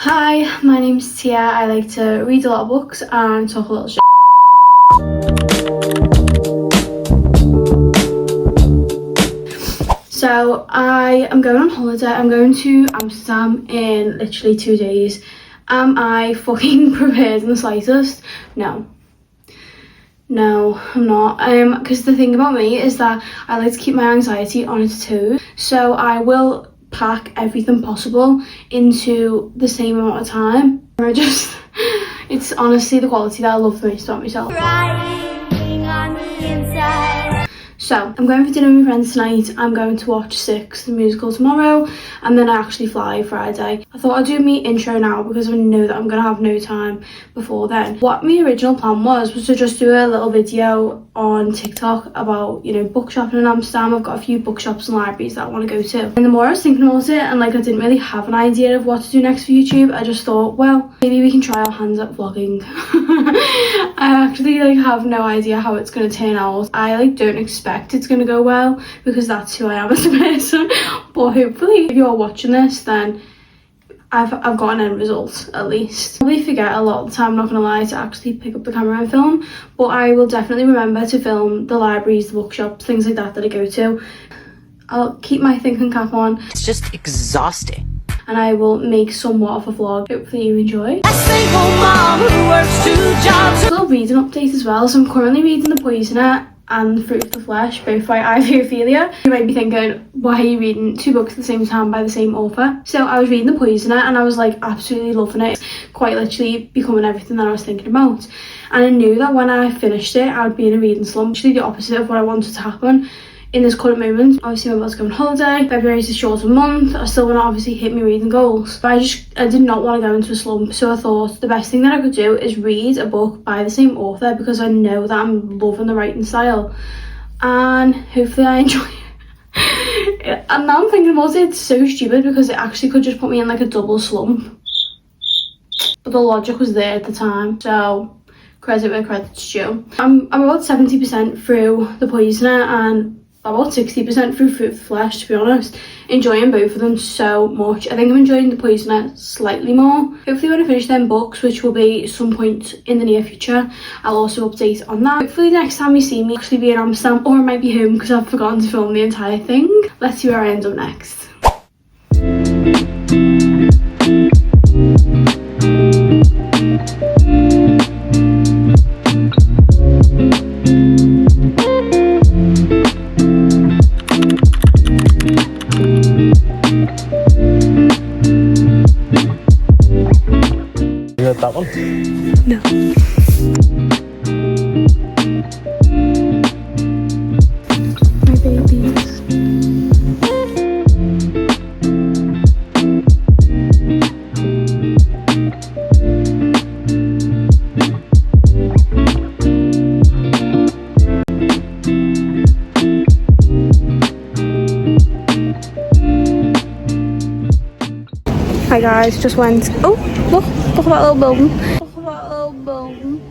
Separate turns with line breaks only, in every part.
Hi, my name's Tehe. I like to read a lot of books and talk a little shit. So I am going on holiday. I'm going to Amsterdam in literally 2 days. Am I fucking prepared in the slightest? No, I'm not. Because the thing about me is that I like to keep my anxiety on its toes. So I will pack everything possible into the same amount of time. It's honestly the quality that I love the most about myself. So I'm going for dinner with my friends tonight. I'm going to watch Six, the musical, tomorrow, and then I actually fly Friday. I thought I'd do my intro now because I know that I'm gonna have no time before then. What my original plan was to just do a little video on TikTok about, you know, book shopping in Amsterdam. I've got a few bookshops and libraries that I want to go to. And the more I was thinking about it, and like I didn't really have an idea of what to do next for YouTube, I just thought, well, maybe we can try our hands at vlogging. I actually have no idea how it's gonna turn out. I don't expect it's gonna go well because that's who I am as a person. But hopefully, if you're watching this, then I've got an end result at least. I probably forget a lot of the time, I'm not gonna lie, to actually pick up the camera and film, but I will definitely remember to film the libraries, the bookshops, things like that I go to. I'll keep my thinking cap on.
It's just exhausting.
And I will make somewhat of a vlog. Hopefully you enjoy.
A single mom who works 2 jobs.
A little reading update as well. So I'm currently reading The Poisoner and The Fruit of the Flesh, both by 𝘮𝘲𝘗𝘗. You might be thinking, why are you reading 2 books at the same time by the same author? So I was reading The Poisoner and I was absolutely loving it. It's quite literally becoming everything that I was thinking about. And I knew that when I finished it, I would be in a reading slump. Actually the opposite of what I wanted to happen in this current moment. Obviously I'm about to go on holiday. February is a shorter month. I still want to obviously hit my reading goals. But I did not want to go into a slump. So I thought the best thing that I could do is read a book by the same author because I know that I'm loving the writing style. And hopefully I enjoy it. And now I'm thinking about it, it's so stupid because it actually could just put me in a double slump. But the logic was there at the time. So credit where credit's due. I'm about 70% through The Poisoner and about 60% through Fruit of the Flesh, to be honest. Enjoying both of them so much. I think I'm enjoying The Poisoner slightly more. Hopefully when I finish them books, which will be some point in the near future, I'll also update on that. Hopefully the next time you see me actually be in Amsterdam, or I might be home because I've forgotten to film the entire thing. Let's see where I end up next.
You got that one?
No. My babies. Hi guys, just went, oh look at that little building. Look at that little building.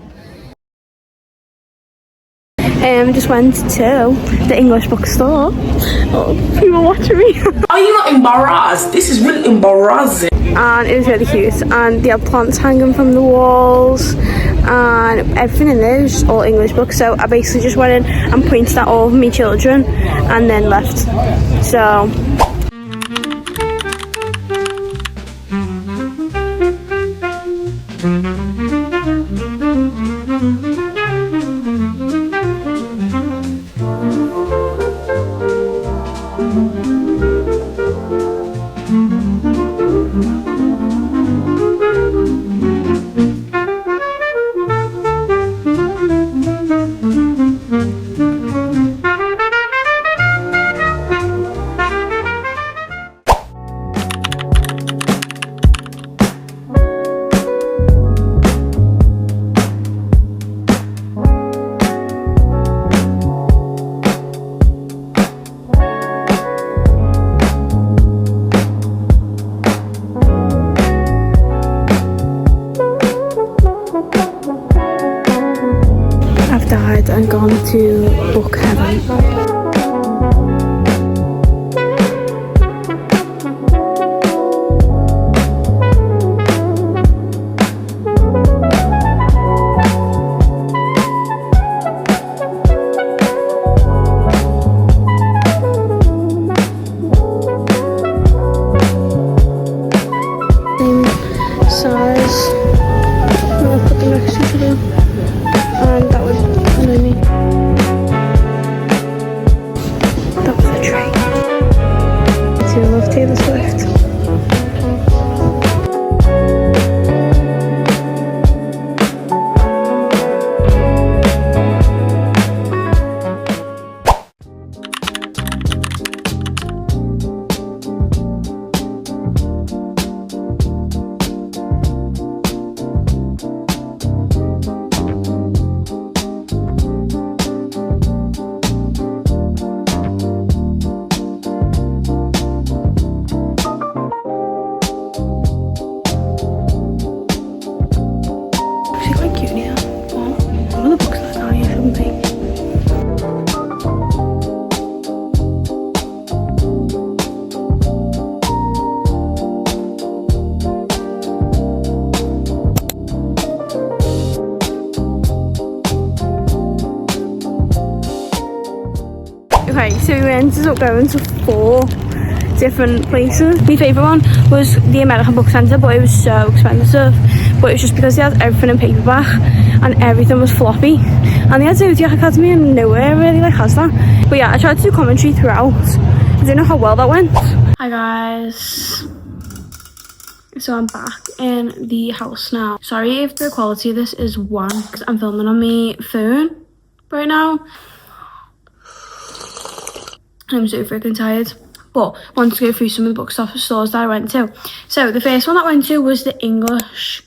Just went to the English bookstore. Oh, people watching me.
Are you not embarrassed? This is really embarrassing.
And it was really cute, and they had plants hanging from the walls and everything in there was just all English books. So I basically just went in and pointed at all of my children and then left. So and gone to book heaven. ended up going to 4 different places. My favourite one was the American Book Centre, but it was so expensive. But it was just because they had everything in paperback and everything was floppy. And they had Zodiac Academy and nowhere really like has that. But yeah, I tried to do commentary throughout. I don't know how well that went. Hi guys. So I'm back in the house now. Sorry if the quality of this is wank, because I'm filming on my phone right now. I'm so freaking tired. But I wanted to go through some of the bookstores that I went to. So the first one that I went to was the English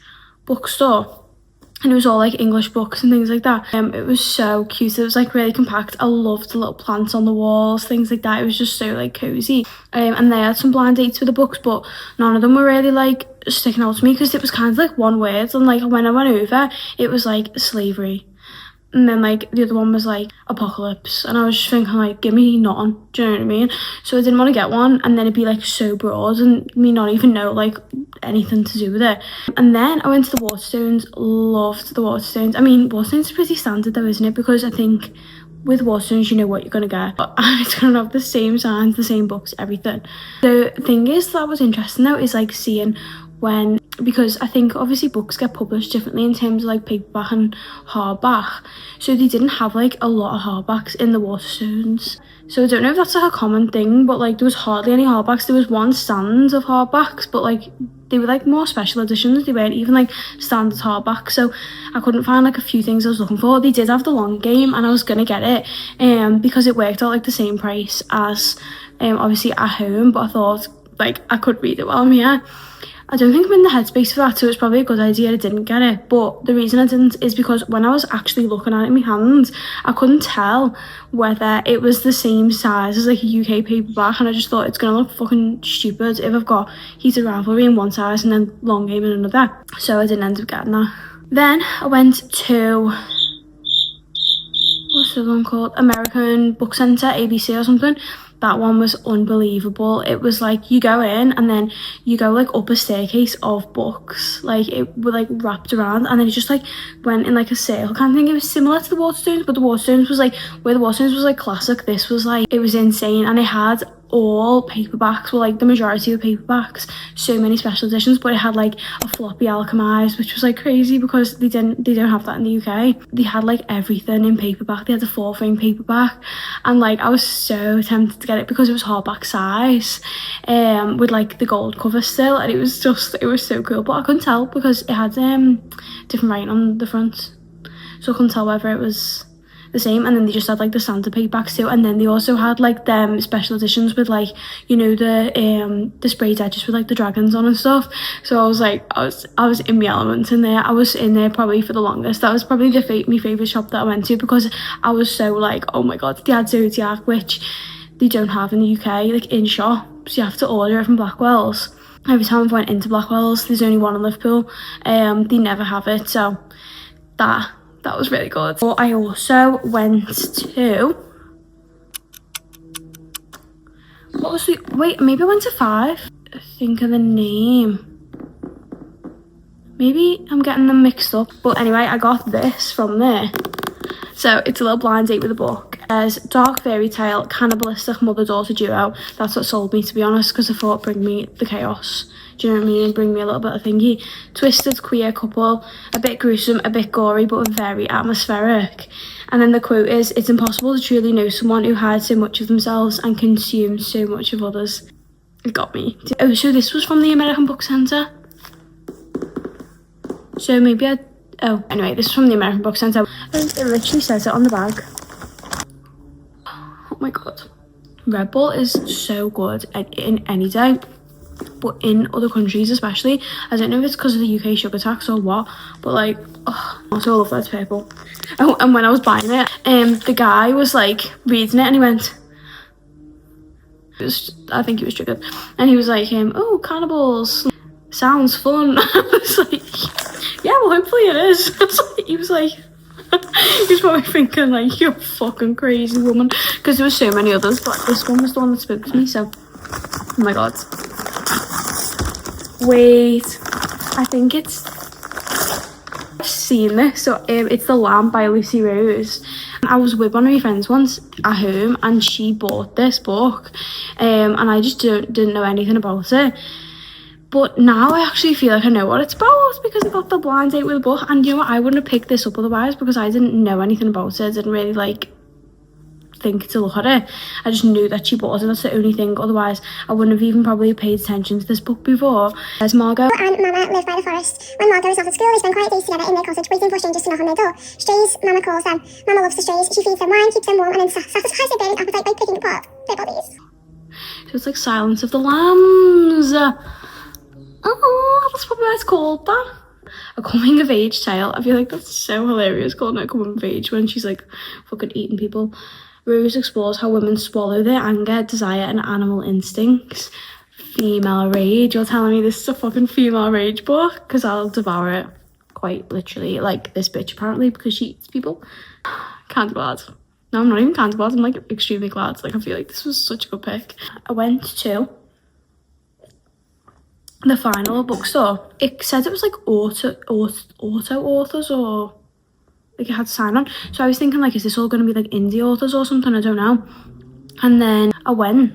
bookstore. And it was all like English books and things like that. It was so cute. It was like really compact. I loved the little plants on the walls, things like that. It was just so like cozy. And they had some blind dates with the books, but none of them were really like sticking out to me because it was kind of like one word. And like when I went over, it was like slavery. And then like the other one was like apocalypse, and I was just thinking like, give me nothing, do you know what I mean? So I didn't want to get one, and then it'd be like so broad and me not even know like anything to do with it. And then I went to the Waterstones. Loved the Waterstones. I mean, Waterstones is pretty standard though, isn't it? Because I think with Waterstones you know what you're gonna get, and it's gonna have the same signs, the same books, everything. The thing is that was interesting though is like seeing when, because I think obviously books get published differently in terms of like paperback and hardback, so they didn't have like a lot of hardbacks in the Waterstones. So I don't know if that's like a common thing, but like there was hardly any hardbacks. There was one stand of hardbacks, but like they were like more special editions. They weren't even like standard hardbacks, so I couldn't find like a few things I was looking for. They did have the long game and I was gonna get it because it worked out like the same price as obviously at home, but I thought like I could read it while I'm here. I don't think I'm in the headspace for that, so it's probably a good idea I didn't get it. But the reason I didn't is because when I was actually looking at it in my hands, I couldn't tell whether it was the same size as like a UK paperback, and I just thought it's gonna look fucking stupid if I've got Heated Rivalry in one size and then Long Game in another. So I didn't end up getting that. Then I went to, what's the other one called? American Book Centre, ABC or something. That one was unbelievable. It was like you go in and then you go like up a staircase of books, like it was like wrapped around, and then it just like went in like a circle kind of thing. It was similar to the Waterstones, but the Waterstones was like, where the Waterstones was like classic, this was like, it was insane. And it had all paperbacks, well like the majority of paperbacks, so many special editions, but it had like a floppy alchemized, which was like crazy because they don't have that in the UK. They had like everything in paperback. They had a 4-frame paperback, and like I was so tempted to get it because it was hardback size with like the gold cover still, and it was so cool, but I couldn't tell because it had different writing on the front, so I couldn't tell whether it was the same. And then they just had like the standard paperbacks too, and then they also had like them special editions with like, you know, the sprayed edges with like the dragons on and stuff. So I was like, I was in my element in there. I was in there probably for the longest. That was probably my favourite shop that I went to because I was so like, oh my god, they had Zodiac, which they don't have in the UK, like in shops. You have to order it from Blackwell's. Every time I've went into Blackwell's, there's only one in Liverpool. They never have it, so that was really good. But I also went to, what was the, wait, maybe I went to 5. Think of the name. Maybe I'm getting them mixed up. But anyway, I got this from there. So it's a little blind date with a book. There's dark fairy tale, cannibalistic mother-daughter duo. That's what sold me, to be honest, because I thought bring me the chaos. Do you know what I mean? Bring me a little bit of thingy. Twisted queer couple, a bit gruesome, a bit gory, but very atmospheric. And then the quote is, it's impossible to truly know someone who hides so much of themselves and consumes so much of others. It got me. Oh, so this was from the American Book Centre. So maybe anyway, this is from the American Book Centre. It literally says it on the bag. Oh my god. Red Bull is so good in any day. But in other countries especially, I don't know if it's because of the UK sugar tax or what, but like, oh, also I love that purple. Oh, and when I was buying it, the guy was like reading it and he went, I think he was triggered, and he was like, oh, cannibals, sounds fun. I was like, yeah, well hopefully it is. He was like, he was probably thinking like, you're a fucking crazy woman, because there were so many others, but this one was the one that spoke to me, so, oh my god. Wait, I think it's I've seen this. So it's The Lamb by Lucy Rose. I was with one of my friends once at home and she bought this book and I just didn't know anything about it. But now I actually feel like I know what it's about because I got the blind date with the book. And you know what, I wouldn't have picked this up otherwise because I didn't know anything about it. I didn't really like think to look at it. I just knew that she bought it. That's the only thing. Otherwise I wouldn't have even probably paid attention to this book before. There's Margot
and Mama live by the forest. When Margot is off at school, they spend quiet days together in their cottage, waiting for strangers to knock on their door. Strays, Mama calls them. Mama loves the strays. She feeds them wine, keeps them warm, and then satisfies their burning appetite by picking apart their bodies.
So it's like Silence of the Lambs. Oh, that's probably why it's called that. A coming of age tale. I feel like that's so hilarious, calling it a coming of age when she's like fucking eating people. Rose explores how women swallow their anger, desire, and animal instincts. Female rage. You're telling me this is a fucking female rage book? Because I'll devour it. Quite literally. Like this bitch apparently, because she eats people. Kind of glad. No, I'm not even kind of glad. I'm like extremely glad. Like I feel like this was such a good pick. I went to the final bookstore. It said it was like auto authors or like it had to sign on. So I was thinking like, is this all going to be like indie authors or something? I don't know. And then I went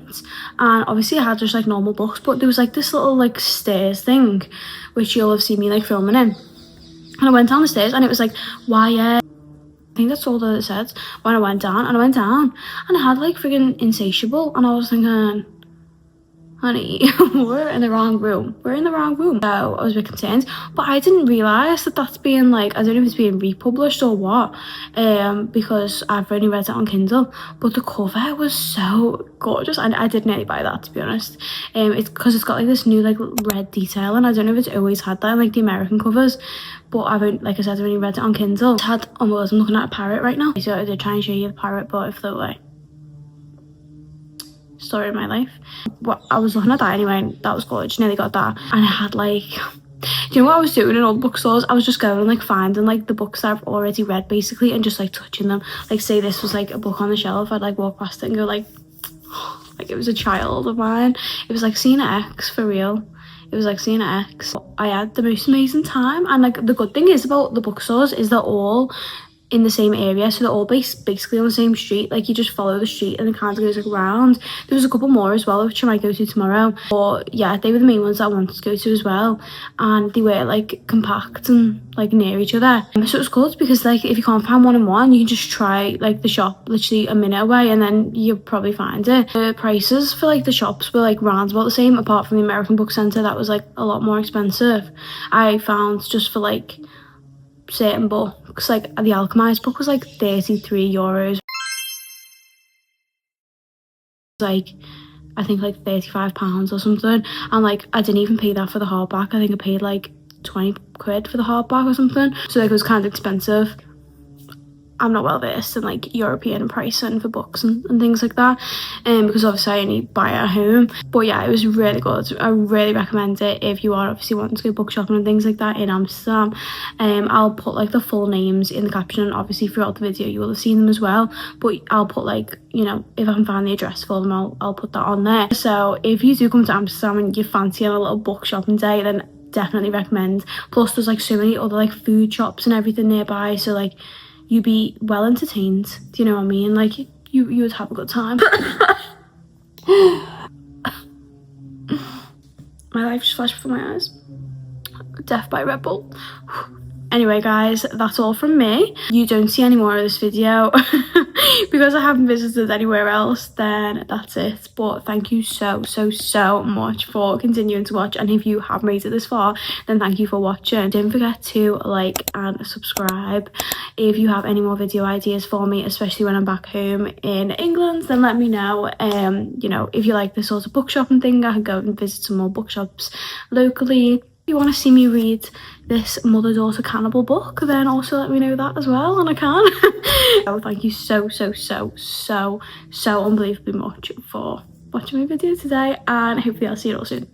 and obviously I had just like normal books, but there was like this little like stairs thing which you'll have seen me like filming in. And I went down the stairs and it was like YA. I think that's all that it said. When I went down and I had like friggin' Insatiable and I was thinking, honey, we're in the wrong room. So I was a bit concerned, but I didn't realise that that's being like, I don't know if it's being republished or what, because I've only read it on Kindle, but the cover was so gorgeous and I did nearly buy that, to be honest. It's because it's got like this new like red detail and I don't know if it's always had that in like the American covers, but like I said, I've only read it on Kindle. It's had, oh my God, I'm looking at a parrot right now. So I did try and show you the parrot, but it flew away. Story of my life. Well, I was looking at that anyway and that was gorgeous. Nearly got that. And I had like, do you know what I was doing in all the bookstores? I was just going and like finding like the books that I've already read basically and just like touching them. Like say this was like a book on the shelf, I'd like walk past it and go like it was a child of mine. It was like seeing an ex, for real. It was like seeing an ex. I had the most amazing time. And like the good thing is about the bookstores is they're all in the same area, so they're all basically on the same street. Like you just follow the street and it kind of goes like around. There was a couple more as well which I might go to tomorrow, but yeah, they were the main ones that I wanted to go to as well, and they were like compact and like near each other. So it was good because like if you can't find one in one, you can just try like the shop literally a minute away and then you'll probably find it. The prices for like the shops were like round about the same, apart from the American Book Centre that was like a lot more expensive. I found just for like certain books, like the Alchemist book was like €33, like I think like £35 or something, and like I didn't even pay that for the hardback. I think I paid like 20 quid for the hardback or something, so like it was kind of expensive. I'm not well versed in like European pricing for books and things like that, because obviously I only buy at home. But yeah, it was really good. I really recommend it if you are obviously wanting to go book shopping and things like that in Amsterdam. I'll put like the full names in the caption, and obviously throughout the video you will have seen them as well, but I'll put like, you know, if I can find the address for them, I'll put that on there. So if you do come to Amsterdam and you fancy a little book shopping day, then definitely recommend. Plus there's like so many other like food shops and everything nearby, so like you'd be well entertained. Do you know what I mean? Like you would have a good time. My life just flashed before my eyes. Death by Red Bull. Anyway guys, that's all from me. You don't see any more of this video because I haven't visited anywhere else, then that's it. But thank you so much for continuing to watch, and if you have made it this far, then thank you for watching. Don't forget to like and subscribe. If you have any more video ideas for me, especially when I'm back home in England, then let me know. You know, if you like this sort of book shopping thing, I can go and visit some more bookshops locally. If you want to see me read this mother-daughter cannibal book, then also let me know that as well, and I can. So thank you so unbelievably much for watching my video today, and hopefully I'll see you all soon.